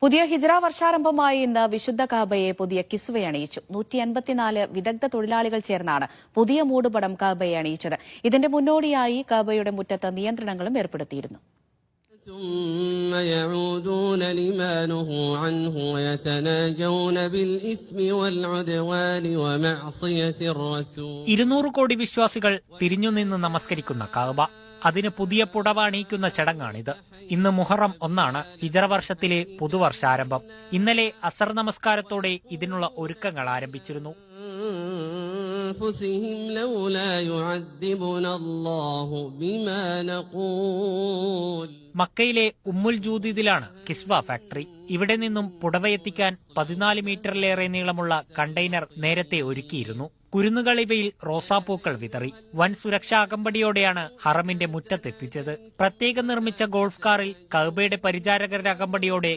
പുതിയ ഹിജ്റ വർഷാരംഭമായി ഇന്ന് വിശുദ്ധ കഅബയെ പുതിയ കിസ്വ അണിയിച്ചു. 154 വിദഗ്ധ തൊഴിലാളികൾ ചേർന്നാണ് പുതിയ മൂടുപടം കഅബയെ അണിയിച്ചത്. ഇതിന്റെ മുന്നോടിയായി കഅബയുടെ മുറ്റത്ത് നിയന്ത്രണങ്ങളും ഏർപ്പെടുത്തിയിരുന്നു. ثم يعودون لما نهوا عنه ويتناجون بالإثم والعدوان ومعصية الرسول. 200 കോടി വിശ്വാസികൾ തിരിഞ്ഞുനിന്ന് നമസ്കരിക്കുന്ന കഅബ, അതിന് പുതിയ പുടവ അണിയിക്കുന്ന ചടങ്ങാണിത്. ഇന്ന് മുഹറം 1 ഹിജ്റ വർഷത്തിലെ പുതുവർഷാരംഭം. ഇന്നലെ അസർ നമസ്കാരത്തോടെ ഇതിനുള്ള ഒരുക്കങ്ങൾ ആരംഭിച്ചിരുന്നു. മക്കയിലെ ഉമ്മുൽ ജൂദിദിലാണ് കിസ്വ ഫാക്ടറി. ഇവിടെ നിന്നും പുടവയെത്തിക്കാൻ 14 മീറ്ററിലേറെ നീളമുള്ള കണ്ടെയ്നർ നേരത്തെ ഒരുക്കിയിരുന്നു. കുരുന്നുകൾ ഇവയിൽ റോസാപ്പൂക്കൾ വിതറി. വൻ സുരക്ഷാ അകമ്പടിയോടെയാണ് ഹറമിന്റെ മുറ്റത്തെത്തിച്ചത്. പ്രത്യേകം നിർമ്മിച്ച ഗോൾഫ് കാറിൽ കഅബയുടെ പരിചാരകരുടെ അകമ്പടിയോടെ